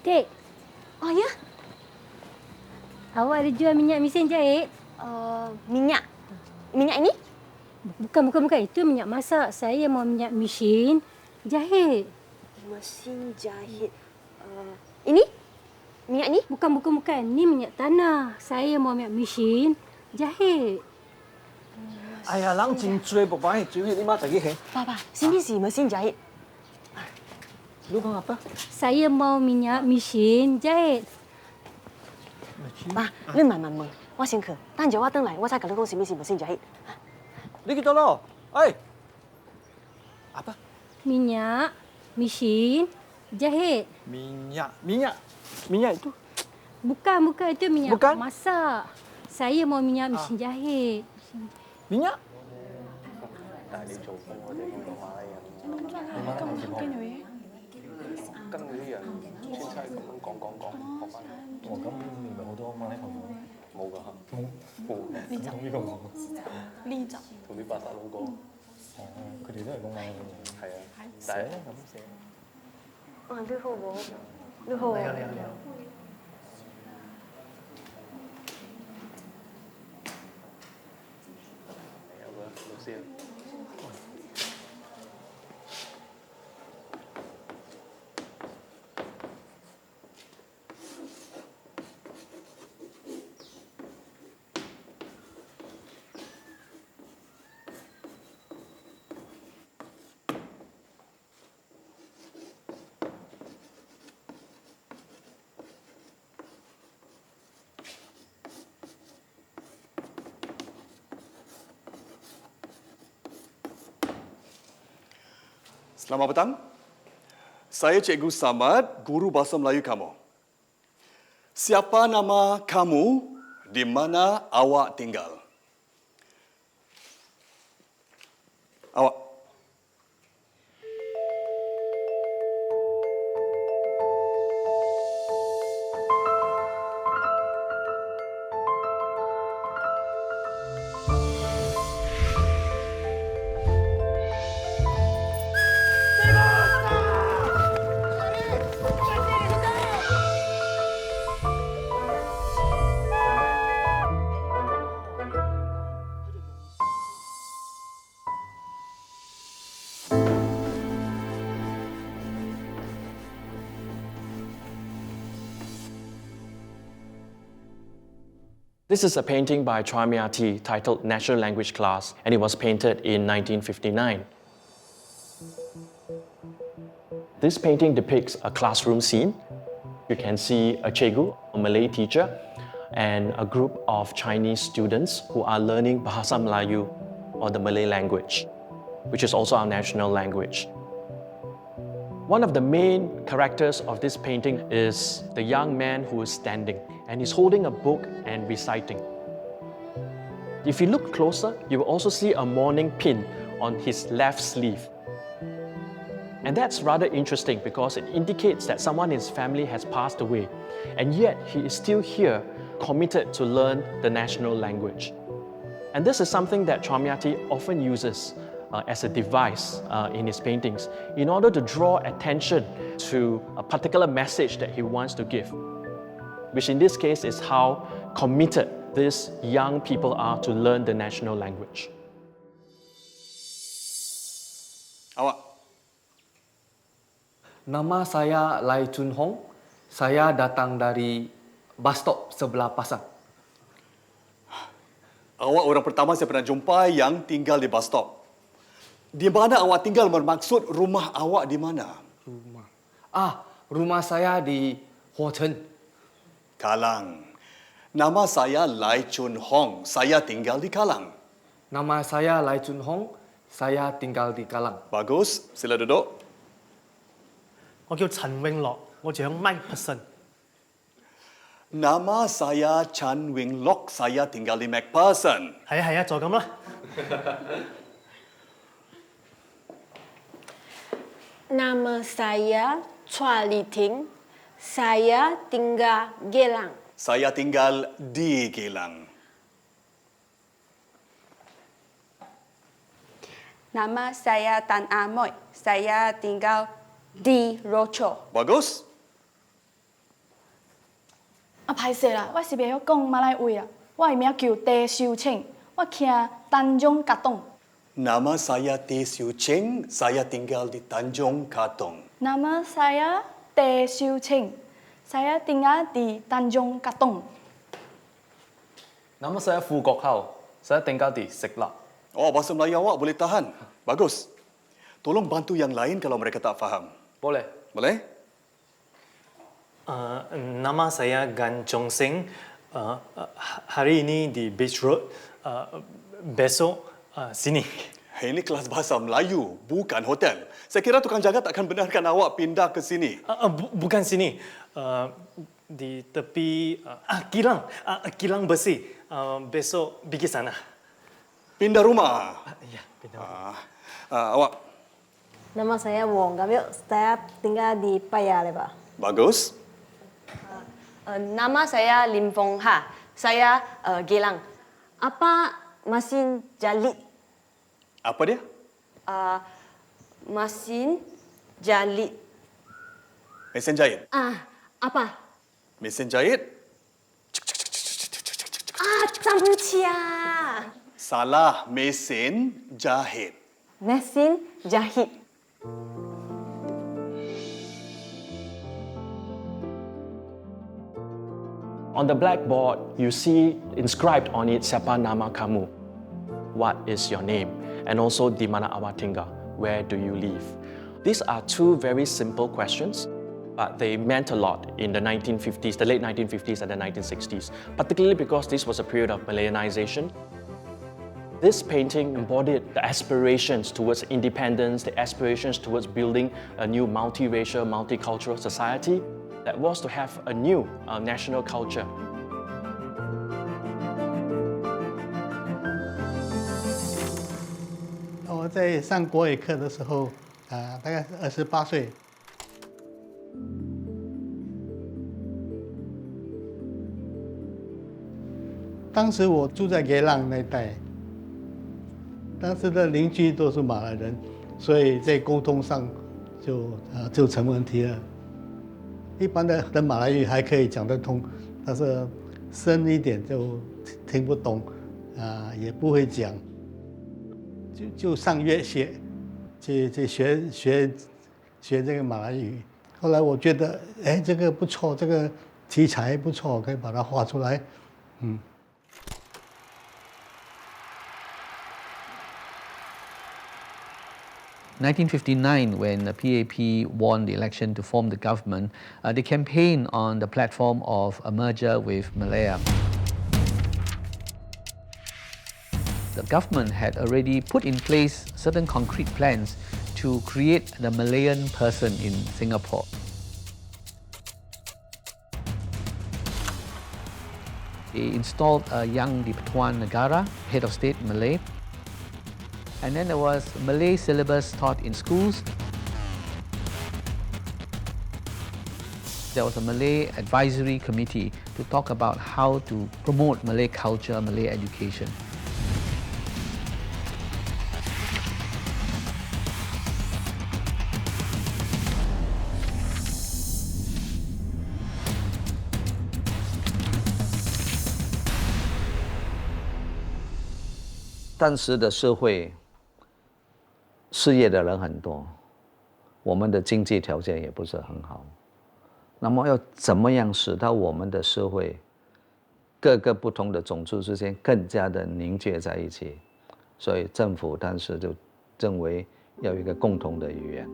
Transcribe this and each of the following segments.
Dek, Oh ya? awak ada jual minyak mesin jahit? Minyak. Minyak ini? Bukan. Itu minyak masak. Saya mau minyak mesin jahit. Mesin jahit. Ini? Minyak ini? Bukan. Ni minyak tanah. Saya mau minyak mesin jahit. 哎呀，冷真多，不把你煮起，你妈自己起。 Papa, sini sih mesin jahit. Lu kau apa? Saya mau minyak mesin jahit. Pa, 你慢慢问，我先去。等住我等来，我才跟你讲是咩是mesin jahit. Ni kita lo. Eh. Apa? Minyak mesin jahit. Minyak itu. Bukan. Itu minyak Bukan? masak. Saya mau minyak mesin jahit. Minyak? 跟嗰啲人穿差咁樣講，學翻嚟。哦，咁你咪好多馬拉朋友？冇㗎嚇，冇。呢集呢個冇。呢集同啲巴薩佬講。哦，佢哋都係講馬拉朋友。係啊，但係咁寫。你好冇？你好。你好。有個老師啊。 Selamat petang. Saya Cikgu Samad, guru bahasa Melayu kamu. Siapa nama kamu? Di mana awak tinggal? Awak. This is a painting by Chua Mia Tee titled National Language Class, and it was painted in 1959. This painting depicts a classroom scene. You can see a cikgu, a Malay teacher, and a group of Chinese students who are learning Bahasa Melayu, or the Malay language, which is also our national language. One of the main characters of this painting is the young man who is standing, and he's holding a book and reciting. If you look closer, you will also see a mourning pin on his left sleeve. And that's rather interesting because it indicates that someone in his family has passed away, and yet he is still here, committed to learn the national language. And this is something that Chua Mia Tee often uses as a device in his paintings in order to draw attention to a particular message that he wants to give, which in this case is how committed these young people are to learn the national language. Awak. Nama saya Lai Foong Moi. Saya datang dari bus stop sebelah pasar. Awak orang pertama saya pernah jumpa yang tinggal di bus stop. Di mana awak tinggal bermaksud rumah awak di mana? Rumah saya di Hotel. Kalang. Nama saya Lai Foong Moi. Saya tinggal di Kalang. Nama saya Lai Foong Moi. Saya tinggal di Kalang. Bagus, sila duduk. 我叫陳永樂，我住響 McPherson。 Nama saya Chan Wing Lok. Saya tinggal di McPherson. 係啊，就咁啦。Nama saya Chua Li Ting. Saya tinggal Gelang. Saya tinggal di Gelang. Nama saya Tan Amoy. Saya tinggal di Rochor. Bagus. 歹势啦，我是袂晓讲马来话啊。我的名叫Tee Xiu Cheng，我徛Tanjung Katong。Nama saya Tee Xiu Cheng, saya tinggal di Tanjung Katong. Nama saya Tee Xiu Cheng, saya tinggal di Tanjung Katong. Nama saya Fu Kok Hao, saya tinggal di Siglap. Oh, bahasa Melayu awak boleh tahan. Bagus. Tolong bantu yang lain kalau mereka tak faham. Boleh. Boleh? Nama saya Gan Chong Sing. Hari ini di Beach Road. Besok sini. Ini kelas bahasa Melayu, bukan hotel. Saya kira tukang jaga takkan benarkan awak pindah ke sini. Bukan sini. Di tepi kilang besi. Besok pergi sana. Pindah rumah. Ya, pindah rumah. Awak? Nama saya Wong Gabriel, saya tinggal di Paya Lebar. Bagus. Nama saya Lim Fong Ha, saya Gelang. Apa mesin jahit? Apa dia? Mesin jahit. Mesin jahit. Apa? Mesin jahit? 对不起啊。 Salah, mesin jahit. Mesin jahit. On the blackboard, you see inscribed on it Siapa nama kamu? What is your name? And also di mana awak tinggal? Where do you live? These are two very simple questions, but they meant a lot in the 1950s, the late 1950s and the 1960s, particularly because this was a period of Malayanization. This painting embodied the aspirations towards independence, the aspirations towards building a new multiracial, multicultural society that was to have a new national culture. 我在上国语课的时候，大概是28岁。当时我住在给朗那一带，当时的邻居都是马来人，所以在沟通上就成问题了。一般的马来语还可以讲得通，但是深一点就听不懂，也不会讲。 就上月学，去学这个马来语。后来我觉得，哎，这个不错，这个题材不错，可以把它画出来。1959, when the PAP won the election to form the government, they campaigned on the platform of a merger with Malaya. The government had already put in place certain concrete plans to create the Malayan person in Singapore. They installed a young Di Pertuan Negara, head of state Malay, and then there was Malay syllabus taught in schools. There was a Malay advisory committee to talk about how to promote Malay culture, Malay education.当时的社会，失业的人很多，我们的经济条件也不是很好。那么要怎么样使到我们的社会各个不同的种族之间更加的凝结在一起？所以政府当时就认为要有一个共同的语言。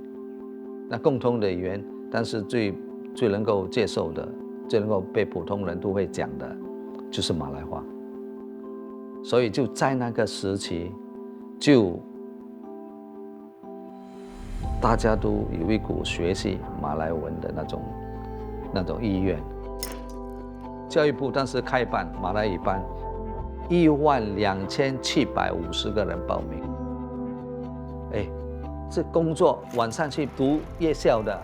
那共同的语言，但是最能够接受的、最能够被普通人都会讲的，就是马来话。 所以就在那个时期，就大家都有一股学习马来文的那种意愿。教育部当时开办马来语班，12750个人报名。哎，这工作晚上去读夜校的，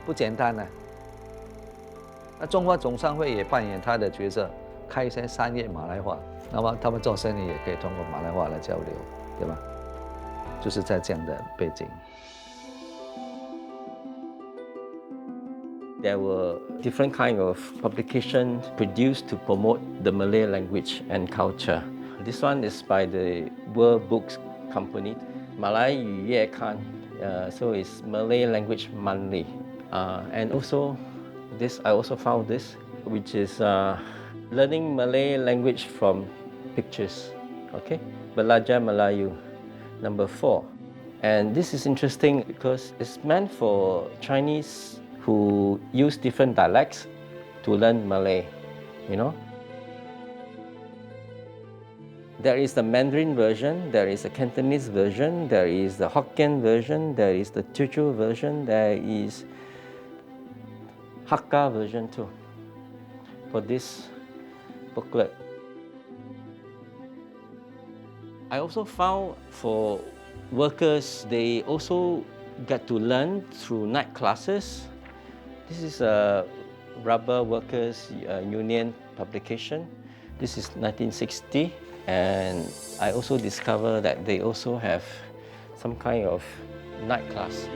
不简单呢。那中华总商会也扮演他的角色，开一些商业马来话。 那么他们做生意也可以通过马来话来交流，对吧？就是在这样的背景。There were different kind of publications produced to promote the Malay language and culture. This one is by the World Books Company, Malay Yu Kan. So it's Malay Language Monthly. And also, I also found this, which is learning Malay language from pictures. Okay, Belajar Melayu, number 4. And this is interesting because it's meant for Chinese who use different dialects to learn Malay, you know. There is the Mandarin version, there is a Cantonese version, there is the Hokkien version, there is the Teochew version, there is Hakka version too for this booklet. I also found for workers, they also get to learn through night classes. This is a Rubber Workers Union publication. This is 1960, and I also discovered that they also have some kind of night class.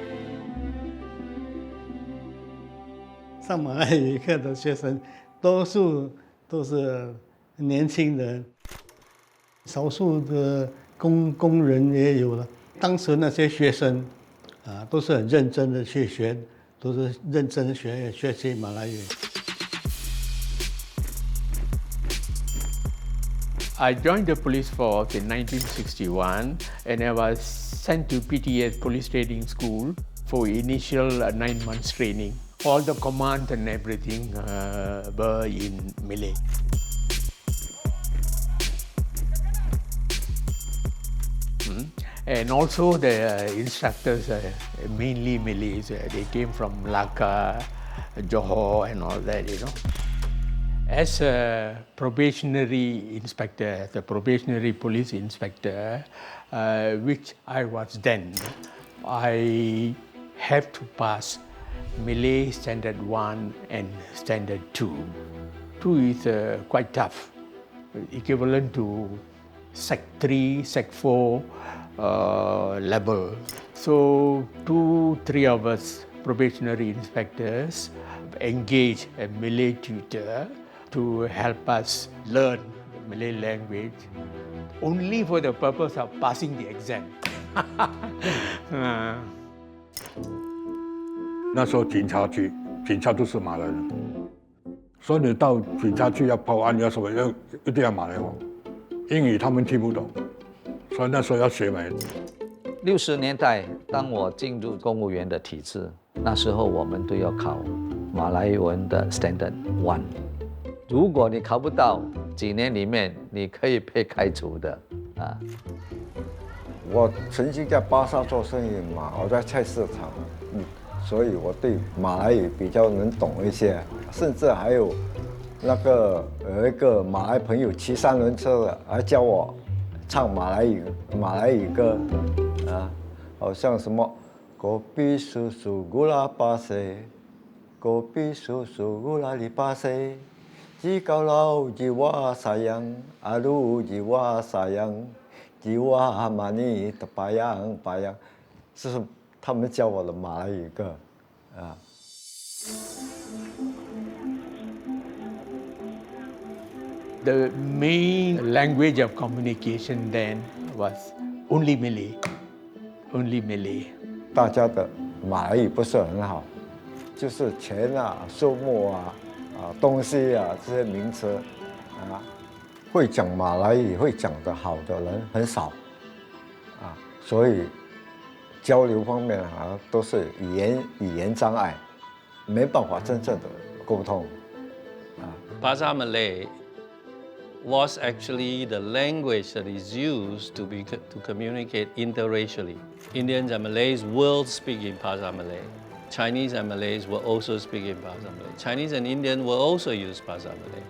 上马来语课的学生，多数都是年轻人，少数的工人也有了。当时那些学生都是很认真的去学，都是认真的学习马来语。I joined the police force in 1961 and I was sent to PTS Police Training School for initial 9 months training. All the commands and everything were in Malay. And also the instructors are mainly Malays. They came from Malacca, Johor and all that, you know. As a probationary inspector, the probationary police inspector, which I was then, I have to pass Malay Standard 1 and Standard 2. 2 is quite tough, equivalent to Sec 3, Sec 4 level. So 2-3 of us probationary inspectors engage a Malay tutor to help us learn the Malay language only for the purpose of passing the exam. 那时候警察局，警察都是马来人，所以你到警察局要报案要什么，一定要马来话，英语他们听不懂，所以那时候要学美。60年代，当我进入公务员的体制，那时候我们都要考马来文的 Standard 1。如果你考不到，几年里面你可以被开除的啊。我曾经在巴萨做生意嘛，我在菜市场，所以我对马来语比较能懂一些，甚至还有有一个马来朋友骑3轮车的，还教我唱马来语歌啊，好像什么Kopi susu gula pasir, kopi susu gula di pasir, jikalau jiwa sayang, aduh jiwa sayang, jiwa mani terpayang-payang， 这是他们教我的马来语歌啊。The main language of communication then was only Malay, only Malay. 大家的马来语不是很好，就是钱啊、数目啊、东西啊这些名词啊，会讲马来语会讲得好的人很少啊，所以交流方面都是语言障碍，没办法真正的沟通啊。Bahasa Malay was actually the language that is used to communicate interracially. Indians and Malays will speak in Bahasa Malay. Chinese and Malays will also speak in Bahasa Malay. Chinese and Indian will also use Bahasa Malay.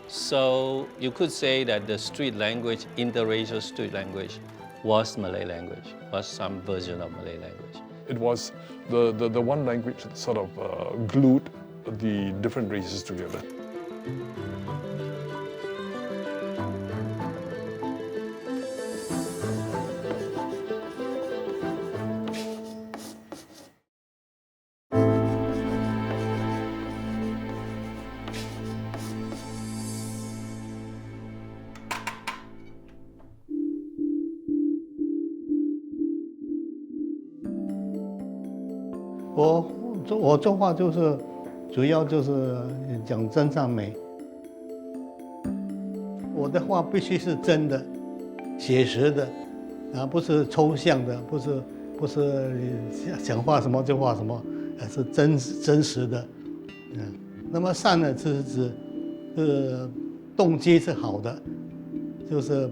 So you could say that the street language, interracial street language, was Malay language, was some version of Malay language. It was the one language that sort of glued the different races together. 我作画就是主要就是讲真善美。我的画必须是真的、写实的，不是抽象的，不是想画什么就画什么，而是真实的。那么善呢，是指动机是好的，就是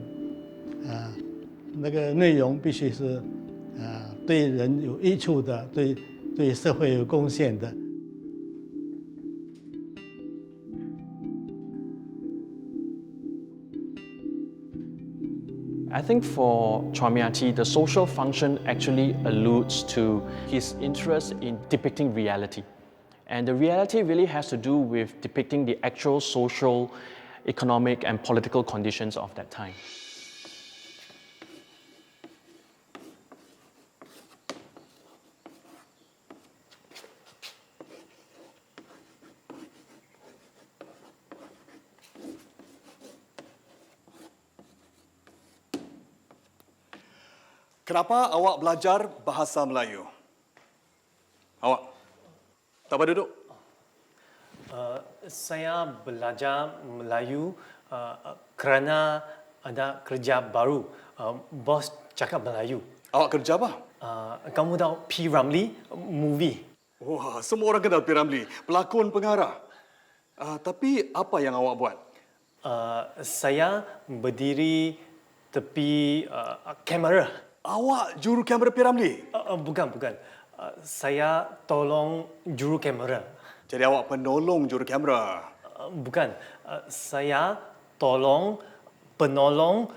那个内容必须是对人有益处的，对社会有贡献的。I think for Chua Mia Tee, the social function actually alludes to his interest in depicting reality. And the reality really has to do with depicting the actual social, economic, and political conditions of that time. Kenapa awak belajar bahasa Melayu? Awak, tak apa duduk. Saya belajar Melayu kerana ada kerja baru. Bos cakap Melayu. Awak kerja apa? Kamu tahu P. Ramlee movie? Wah, semua orang kenal P. Ramlee, pelakon pengarah. Tapi apa yang awak buat? Saya berdiri tepi kamera. Awak juru kamera P. Ramlee? Bukan. Saya tolong juru kamera. Jadi awak penolong juru kamera? Bukan. Saya tolong penolong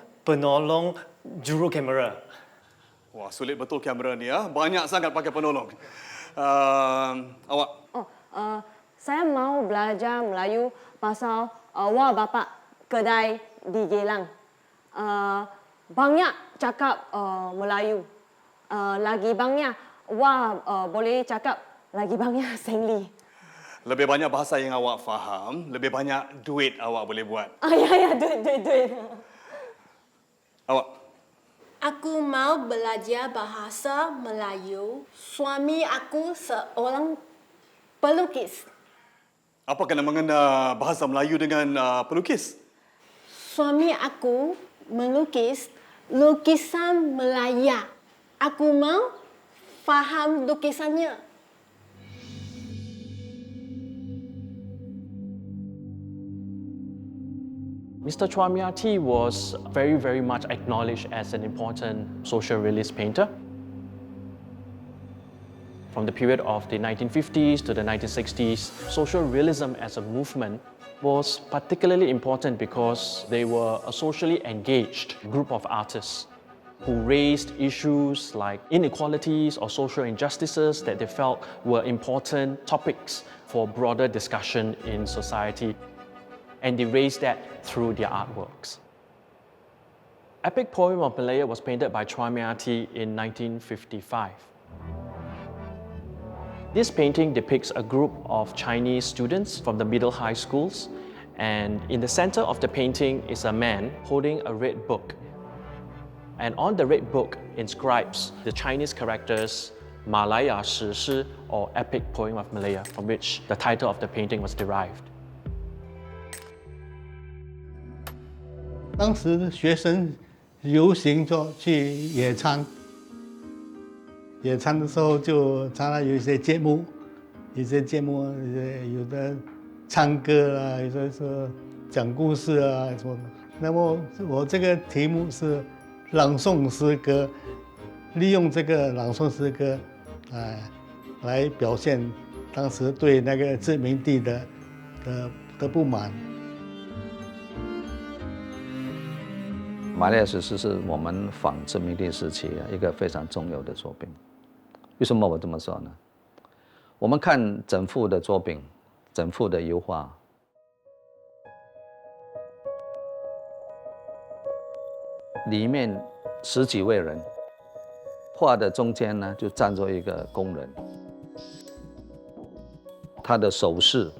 juru kamera. Wah, sulit betul kamera ni ya. Banyak sangat pakai penolong. Awak? Saya mau belajar Melayu pasal wah bapa kedai di Geylang. Banyak cakap Melayu. Lagi banyak wah boleh cakap lagi banyak Sengli. Lebih banyak bahasa yang awak faham, lebih banyak duit awak boleh buat. Ya, duit. Awak? Aku mau belajar bahasa Melayu. Suami aku seorang pelukis. Apa kena mengena bahasa Melayu dengan pelukis? Suami aku melukis lukisan Malaya. Aku mau faham lukisannya. Mr. Chua Mia Tee was very much acknowledged as an important social realist painter. From the period of the 1950s to the 1960s, social realism as a movement was particularly important because they were a socially engaged group of artists who raised issues like inequalities or social injustices that they felt were important topics for broader discussion in society. And they raised that through their artworks. Epic Poem of Malaya was painted by Chua Mia Tee in 1955. This painting depicts a group of Chinese students from the middle high schools, and in the center of the painting is a man holding a red book. And on the red book inscribes the Chinese characters Malaya Shi Shi, or Epic Poem of Malaya, from which the title of the painting was derived. 当时学生游行去野餐，野餐的时候就常常有一些节目，有的唱歌啊，有的是讲故事啊什么的。那么我这个题目是朗诵诗歌，利用这个朗诵诗歌，来表现当时对那个殖民地的不满。马来史诗是我们仿殖民地时期一个非常重要的作品。为什么我这么说呢？我们看整幅的作品，整幅的油画，里面10几位人，画的中间呢就站着一个工人，他的手势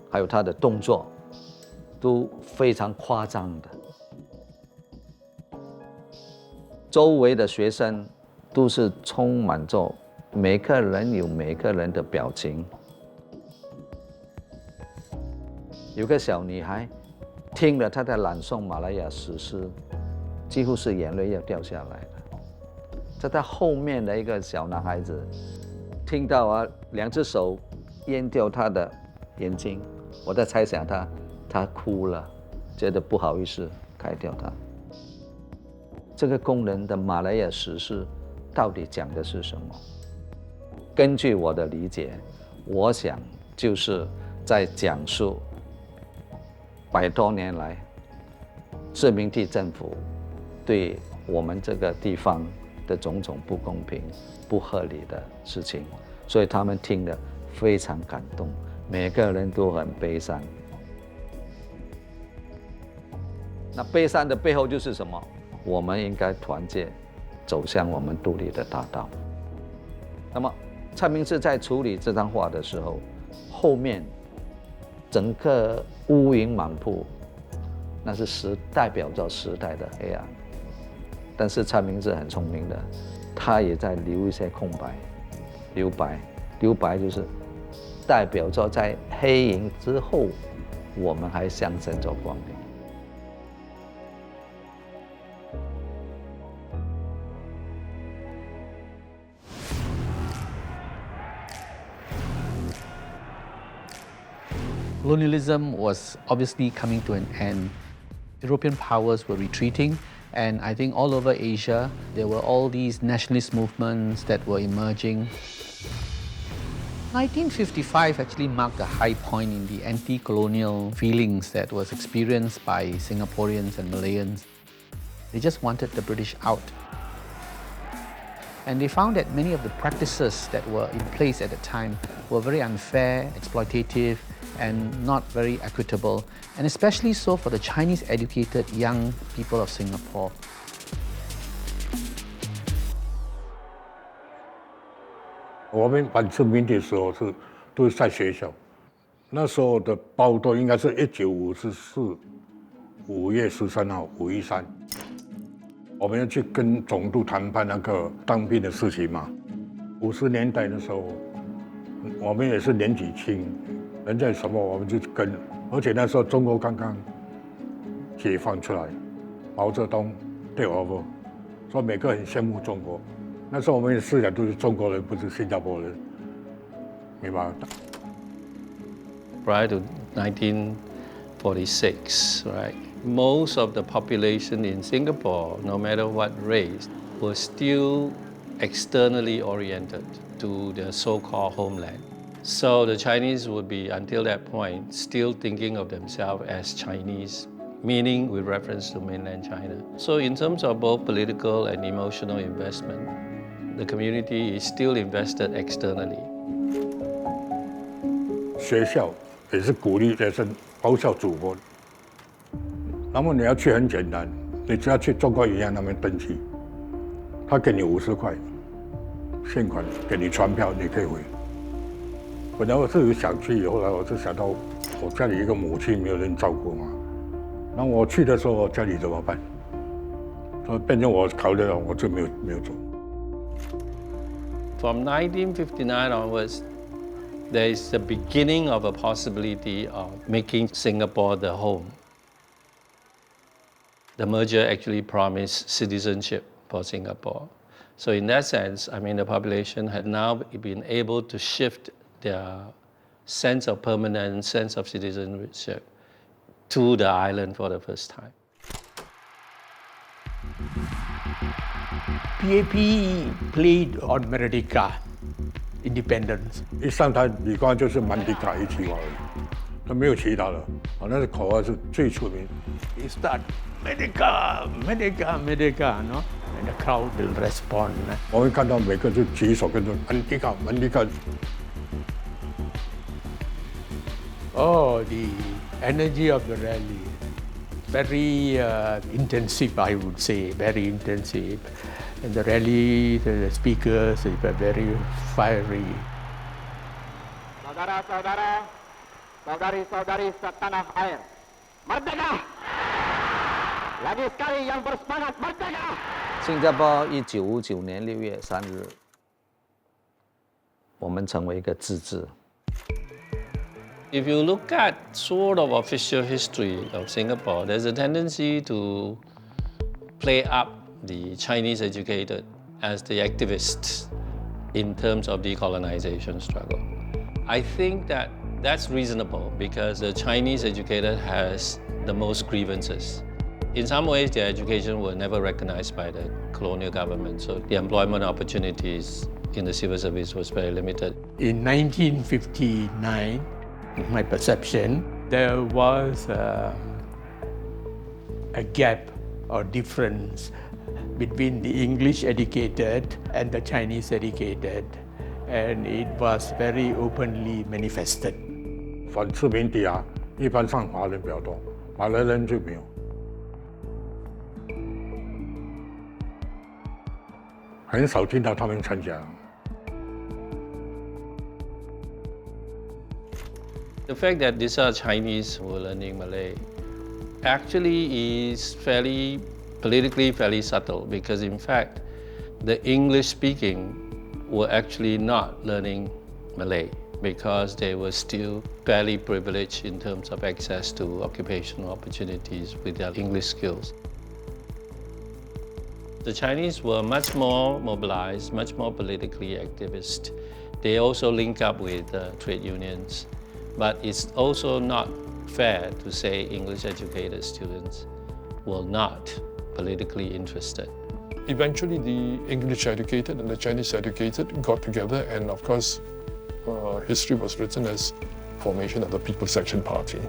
还有他的动作都非常夸张的。周围的学生都是充满着每个人有每个人的表情。有个小女孩听了她的朗诵马来亚史诗，几乎是眼泪要掉下来了。在她后面的一个小男孩子，听到啊2只手淹掉他的眼睛，我在猜想他哭了，觉得不好意思开掉它。这个工人的马来亚史诗到底讲的是什么？根据我的理解，我想就是在讲述100多年来殖民地政府对我们这个地方的种种不公平、不合理的事情，所以他们听得非常感动，每个人都很悲伤。那悲伤的背后就是什么？我们应该团结，走向我们独立的大道。那么蔡明志在处理这张画的时候，后面整个乌云满布，那是代表着时代的黑暗。但是蔡明志很聪明的，他也在留一些空白，留白就是代表着在黑影之后，我们还象征着光明。Colonialism was obviously coming to an end. European powers were retreating, and I think all over Asia, there were all these nationalist movements that were emerging. 1955 actually marked a high point in the anti-colonial feelings that was experienced by Singaporeans and Malayans. They just wanted the British out. And they found that many of the practices that were in place at the time were very unfair, exploitative, and not very equitable, and especially so for the Chinese educated young people of Singapore. 我们办殖民的时候都是在学校，那时候的报道应该是1954 5月13号513，我们要去跟总督谈判那个当兵的事情嘛。50年代的时候，我们也是年纪轻，人家什么我们就跟，而且那时候中国刚刚解放出来，毛泽东对我们说每个很羡慕中国。那时候我们的思想都是中国人，不是新加坡人，明白？ Prior to 1946, right, most of the population in Singapore, no matter what race, were still externally oriented to their so-called homeland. So the Chinese would be, until that point, still thinking of themselves as Chinese, meaning with reference to mainland China. So in terms of both political and emotional investment, the community is still invested externally. 学校也是鼓励学生报效祖国。那么你要去很简单，你只要去中国银行那边登记，他给你50块现款，给你传票，你可以回。本来我是有想去，后来我就想到我家里一个母亲没有人照顾嘛，然后我去的时候，我家里怎么办？所以变成我考虑了，我就没有走。 From 1959 onwards, there is the beginning of a possibility of making Singapore the home. The merger actually promised citizenship for Singapore. So in that sense, I mean, the population had now been able to shift their sense of permanence, sense of citizenship to the island for the first time. PAP played on Merdeka independence. 一上台，李光就是Merdeka一句话而已，他没有其他的。哦，那个口号是最出名。He start Merdeka, Merdeka, Merdeka, no, and the crowd will respond. 我会看到每个就举手跟着Merdeka, Merdeka. Oh, the energy of the rally, very intensive, I would say, very intensive. And the rally, the speakers were very fiery. Saudara-saudara, saudari-saudari setanah air, Merdeka! Lagi sekali yang bersemangat Merdeka! 新加坡1959年6月3日我们成为一个自治。 If you look at sort of official history of Singapore, there's a tendency to play up the Chinese educated as the activists in terms of decolonization struggle. I think that that's reasonable because the Chinese educated has the most grievances. In some ways, their education were never recognized by the colonial government, so the employment opportunities in the civil service was very limited. In 1959, in my perception, there was a gap or difference between the English educated and the Chinese educated, and it was very openly manifested. 反殖民地啊，一般上华人比较多，马来人就没有。很少听到他们参加。 The fact that these are Chinese who are learning Malay actually is politically fairly subtle because in fact the English speaking were actually not learning Malay because they were still fairly privileged in terms of access to occupational opportunities with their English skills. The Chinese were much more mobilized, much more politically activist. They also link up with trade unions. But it's also not fair to say English educated students were not politically interested. Eventually, the English educated and the Chinese educated got together, and of course, history was written as formation of the People's Action Party.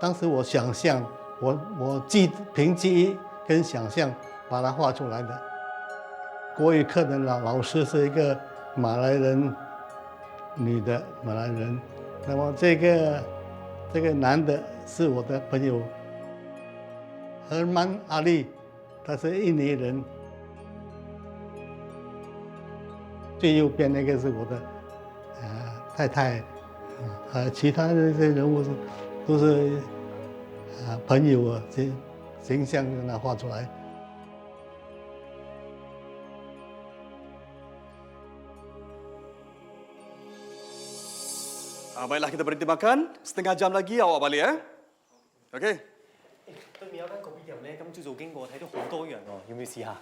当时我想象，我凭记忆跟想象把它画出来的。国语课的老师是一个马来人，女的马来人。那么这个男的是我的朋友Helmed阿力，他是印尼人。最右边那个是我的太太，其他的这些人物都是朋友啊，这形象让他画出来。Baiklah kita berhenti makan. Setengah jam lagi awak balik OK。對面有間嗰邊人咧，今朝早經過睇到好多人喎，要唔要試下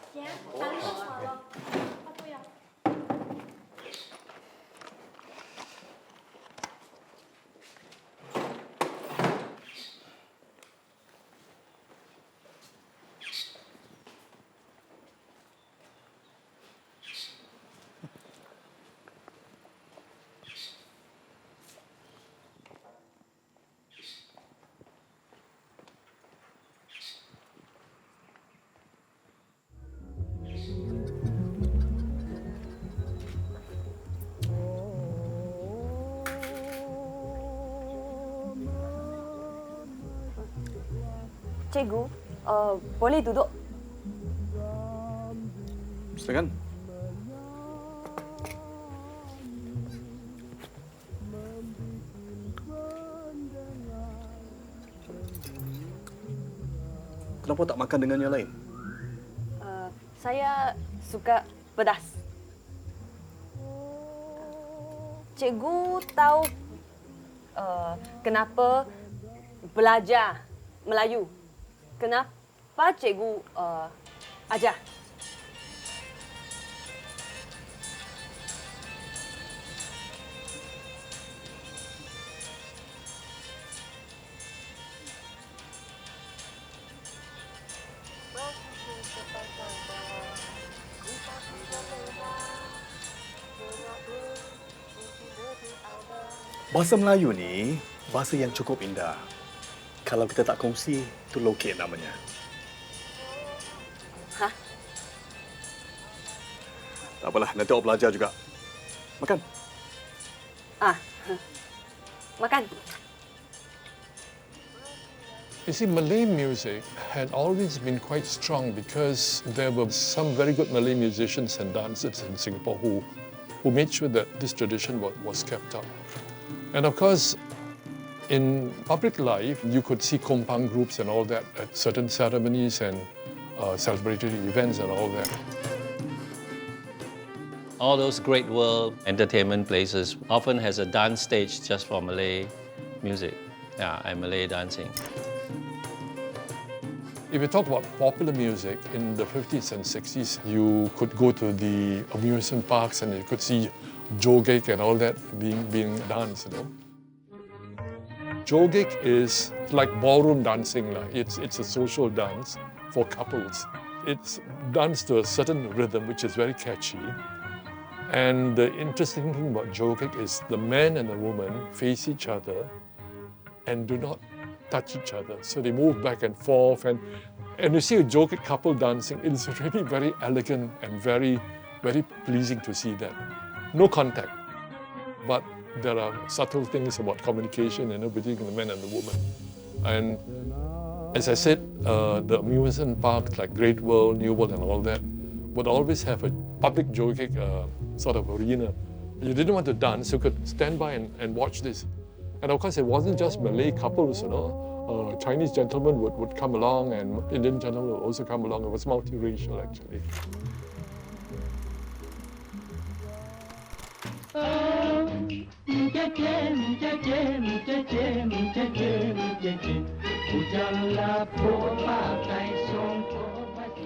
？Cikgu, boleh duduk? Silakan. Kenapa tak makan dengan yang lain? Saya suka pedas. Cikgu tahu kenapa belajar Melayu? Kenapa cikgu ajar? Bahasa Melayu ni bahasa yang cukup indah. Kalau kita tak kongsi, itu lokek namanya. Hah? Tak apalah, nanti awak belajar juga. Makan. Makan. You see, Malay music had always been quite strong because there were some very good Malay musicians and dancers in Singapore who made sure that this tradition was kept up. And of course, in public life, you could see kompang groups and all that at certain ceremonies and celebratory events and all that. All those great world entertainment places often has a dance stage just for Malay music, and Malay dancing. If you talk about popular music in the 50s and 60s, you could go to the amusement parks and you could see joget and all that being danced, you know. Joget is like ballroom dancing. It's a social dance for couples. It's danced to a certain rhythm which is very catchy. And the interesting thing about joget is the man and the woman face each other and do not touch each other. So they move back and forth. And you see a joget couple dancing, it's really very elegant and very, very pleasing to see that. No contact, but there are subtle things about communication, you know, between the man and the woman. And as I said, the amusement parks like Great World, New World and all that would always have a public joget sort of arena. You didn't want to dance, you could stand by and watch this. And of course, it wasn't just Malay couples, you know. Chinese gentlemen would come along and Indian gentlemen would also come along. It was multiracial, actually.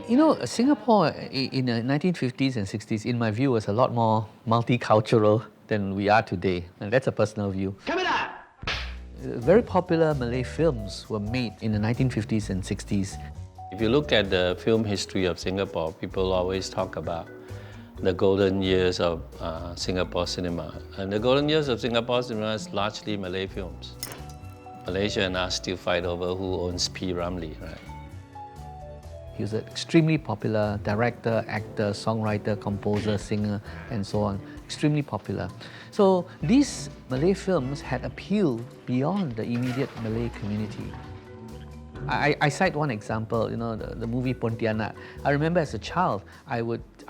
You know, Singapore in the 1950s and 60s, in my view, was a lot more multicultural than we are today. And that's a personal view. Very popular Malay films were made in the 1950s and 60s. If you look at the film history of Singapore, people always talk about the golden years of Singapore cinema. And the golden years of Singapore cinema is largely Malay films. Malaysia and us still fight over who owns P. Ramlee, right? He was an extremely popular director, actor, songwriter, composer, singer, and so on. Extremely popular. So these Malay films had appeal beyond the immediate Malay community. I cite one example, you know, the movie Pontianak. I remember as a child, I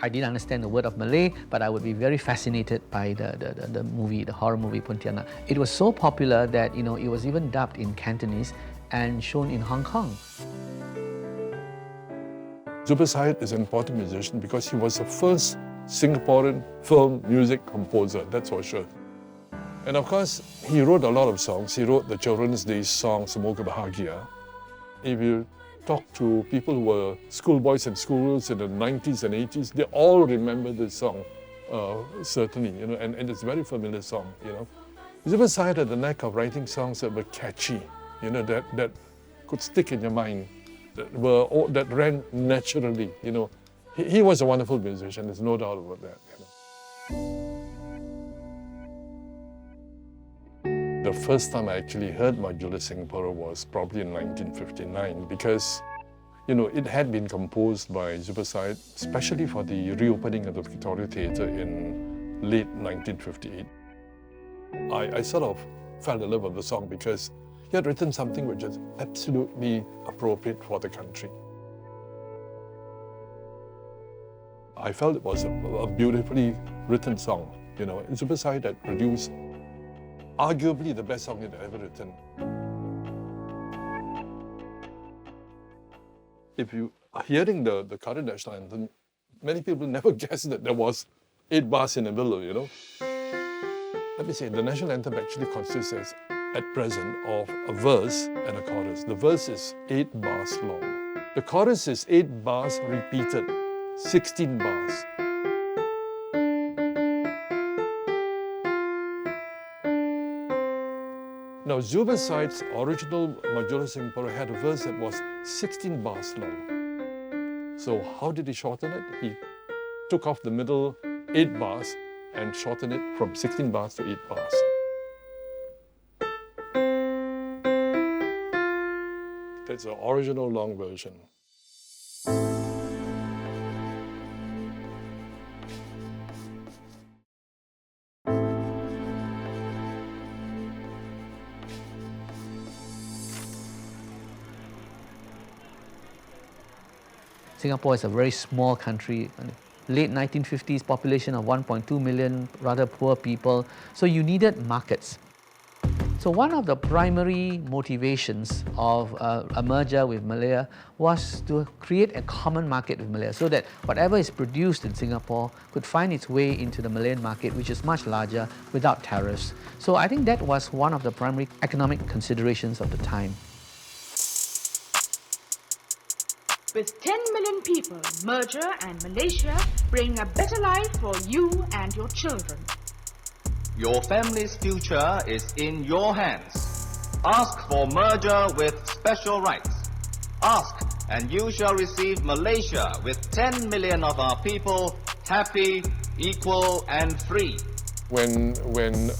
didn't understand the word of Malay, but I would be very fascinated by the movie, the horror movie Pontianak. It was so popular that, you know, it was even dubbed in Cantonese and shown in Hong Kong. Zubir Said is an important musician because he was the first Singaporean film music composer, that's for sure. And of course, he wrote a lot of songs. He wrote the Children's Day song, Semoga Bahagia. If you talk to people who were schoolboys and schoolgirls in the 90s and 80s, they all remember this song, certainly, you know, and it's a very familiar song, you know. Zubir Said had the knack of writing songs that were catchy, you know, that could stick in your mind, that ran naturally, you know. He was a wonderful musician, there's no doubt about that, you know. The first time I actually heard Majula Singapura was probably in 1959 because, you know, it had been composed by Zubir Said, especially for the reopening of the Victoria Theatre in late 1958. I sort of fell in love with the song because he had written something which is absolutely appropriate for the country. I felt it was a beautifully written song, you know. Zubir Said had produced arguably the best song he'd ever written. If you are hearing the current national anthem, many people never guessed that there was 8 bars in the middle, you know. Let me say, the national anthem actually consists at present of a verse and a chorus. The verse is 8 bars long. The chorus is 8 bars repeated, 16 bars. Now, Zubir Said's original Majula Singapura had a verse that was 16 bars long. So how did he shorten it? He took off the middle 8 bars and shortened it from 16 bars to 8 bars. That's the original long version. Singapore is a very small country. Late 1950s, population of 1.2 million, rather poor people. So you needed markets. So one of the primary motivations of a merger with Malaya was to create a common market with Malaya so that whatever is produced in Singapore could find its way into the Malayan market, which is much larger, without tariffs. So I think that was one of the primary economic considerations of the time. With 10 million people, merger and Malaysia bring a better life for you and your children. Your family's future is in your hands. Ask for merger with special rights. Ask and you shall receive Malaysia with 10 million of our people happy, equal and free. When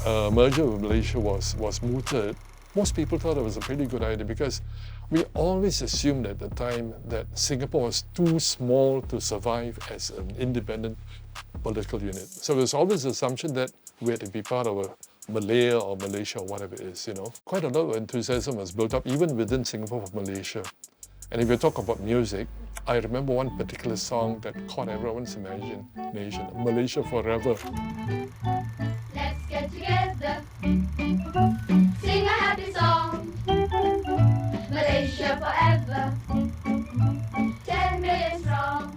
a merger with Malaysia was mooted, most people thought it was a pretty good idea because we always assumed at the time that Singapore was too small to survive as an independent political unit. So there's always the assumption that we had to be part of a Malaya or Malaysia or whatever it is, Quite a lot of enthusiasm was built up even within Singapore for Malaysia. And if you talk about music, I remember one particular song that caught everyone's imagination, Malaysia Forever. Let's get together, sing a happy song. Malaysia forever, 10 million strong.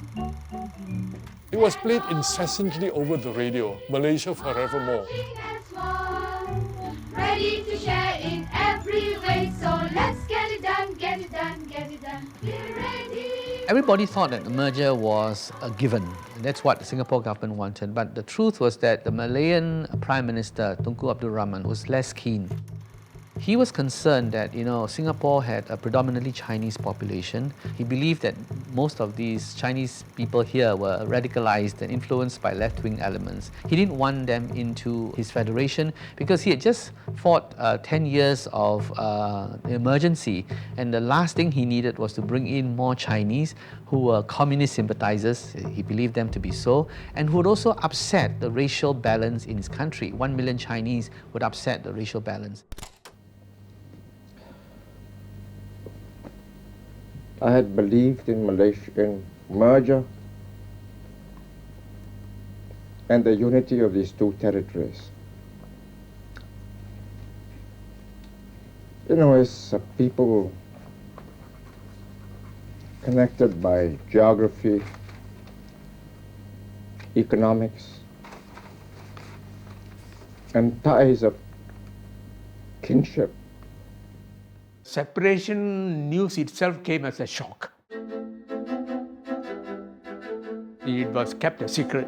It was played incessantly over the radio, Malaysia Forevermore. Ready to share in every way, so let's get it done, get it done, get it done. We're ready. Everybody thought that the merger was a given. That's what the Singapore government wanted. But the truth was that the Malayan Prime Minister, Tunku Abdul Rahman, was less keen. He was concerned that, Singapore had a predominantly Chinese population. He believed that most of these Chinese people here were radicalized and influenced by left-wing elements. He didn't want them into his federation because he had just fought 10 years of emergency, and the last thing he needed was to bring in more Chinese who were communist sympathizers, he believed them to be so, and who would also upset the racial balance in his country. 1 million Chinese would upset the racial balance. I had believed in Malaysian merger and the unity of these two territories. As a people connected by geography, economics, and ties of kinship, separation news itself came as a shock. It was kept a secret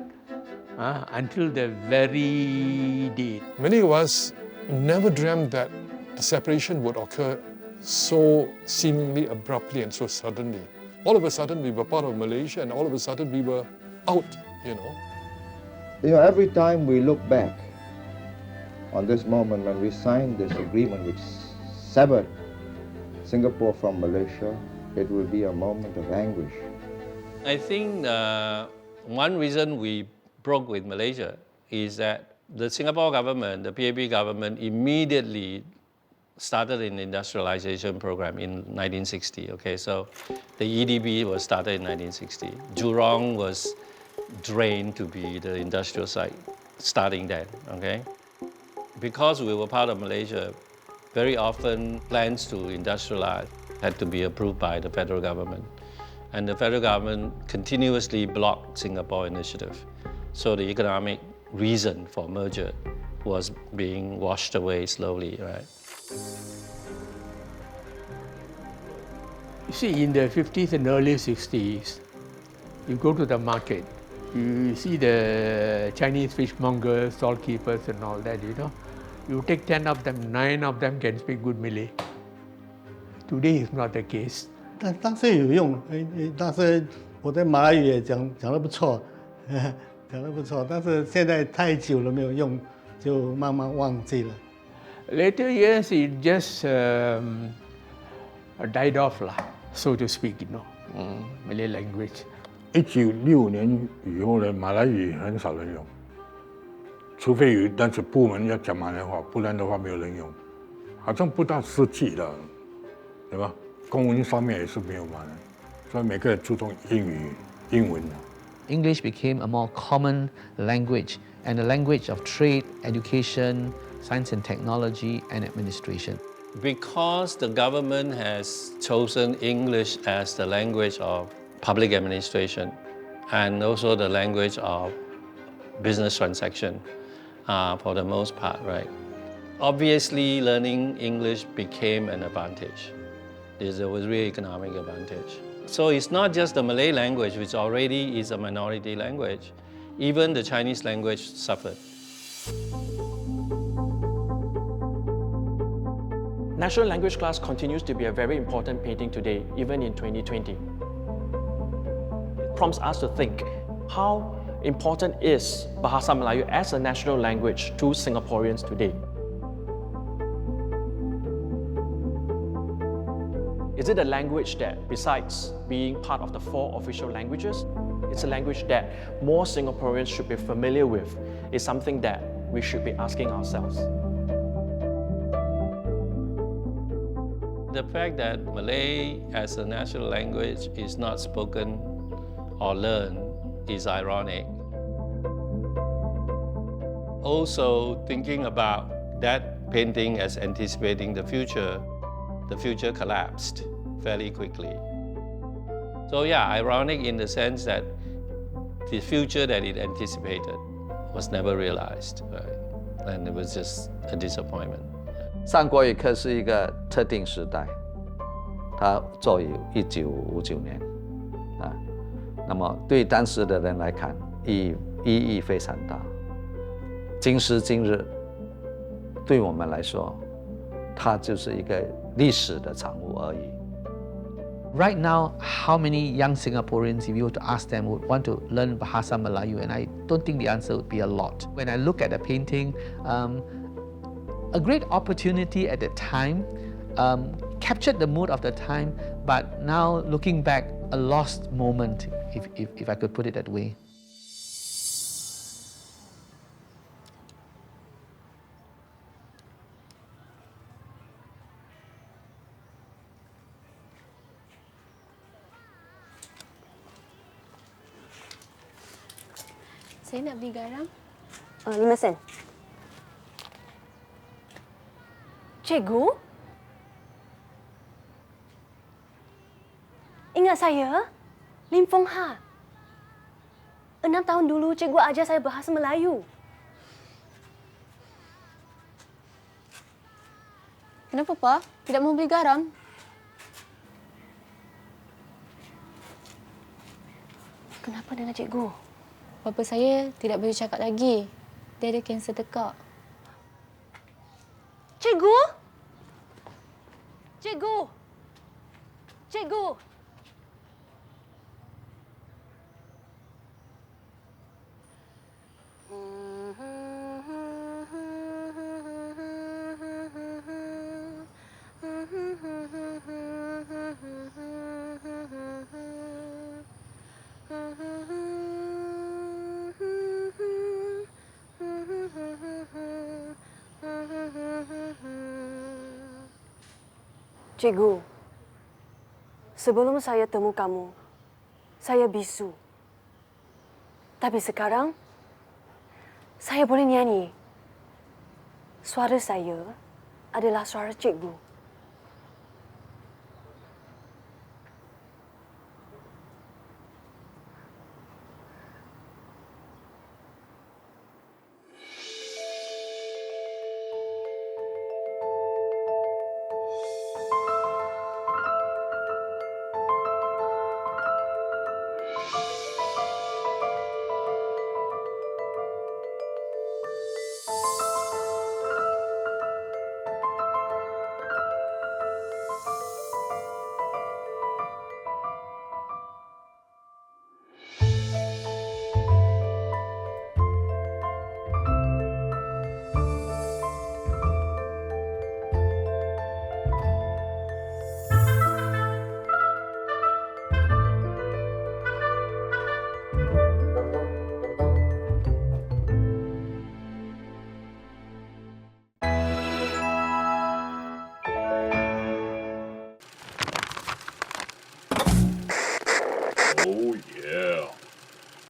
until the very day. Many of us never dreamt that the separation would occur so seemingly abruptly and so suddenly. All of a sudden we were part of Malaysia and all of a sudden we were out, Every time we look back on this moment when we signed this agreement which severed Singapore from Malaysia, it will be a moment of anguish. I think one reason we broke with Malaysia is that the Singapore government, the PAP government, immediately started an industrialization program in 1960. Okay, so the EDB was started in 1960. Jurong was drained to be the industrial site starting then. Okay, because we were part of Malaysia, very often plans to industrialize had to be approved by the federal government. And the federal government continuously blocked Singapore initiative. So the economic reason for merger was being washed away slowly, right? You see, in the 50s and early 60s, you go to the market, you see the Chinese fishmongers, stallkeepers and all that, You take 10 of them, 9 of them can speak good Malay. Today is not the case. 当时有用，当时我在马来语也讲得不错，讲得不错，但是现在太久了没有用，就慢慢忘记了。Later years, it just died off, so to speak, Malay language. 1965年以后呢，马来语很少人用。除非有但是部门要讲马来话，不然的话没有人用，好像不大实际的，对吧？公文上面也是没有马来，所以每个人注重英文。English became a more common language and a language of trade, education, science and technology, and administration. Because the government has chosen English as the language of public administration and also the language of business transaction for the most part, right? Obviously, learning English became an advantage. There was real economic advantage. So it's not just the Malay language, which already is a minority language. Even the Chinese language suffered. National language class continues to be a very important painting today, even in 2020. It prompts us to think, how important is Bahasa Melayu as a national language to Singaporeans today? Is it a language that, besides being part of the 4 official languages, it's a language that more Singaporeans should be familiar with? It's something that we should be asking ourselves. The fact that Malay as a national language is not spoken or learned is ironic. Also, thinking about that painting as anticipating the future collapsed fairly quickly. So yeah, ironic in the sense that the future that it anticipated was never realized, right? And it was just a disappointment. 上国语课是一个特定时代，它作于1959年，那么对当时的人来看，意义非常大。今时今日，对我们来说，它就是一个历史的产物而已。Right now, how many young Singaporeans, if you were to ask them, would want to learn Bahasa Melayu? And I don't think the answer would be a lot. When I look at the painting, a great opportunity at the time, captured the mood of the time, but now looking back, a lost moment, if I could put it that way. Saya nak beli garam. 5 sen. Cikgu? Ingat saya? Lim Fong Ha. 6 tahun dulu cikgu ajar saya bahasa Melayu. Kenapa, Pak? Tidak mau beli garam? Kenapa dengan cikgu? Bapa saya tidak boleh cakap lagi. Dia ada kanser tekak. Cikgu? Cikgu? Cikgu? Cikgu, sebelum saya temu kamu, saya bisu. Tapi sekarang, saya boleh nyanyi. Suara saya adalah suara cikgu.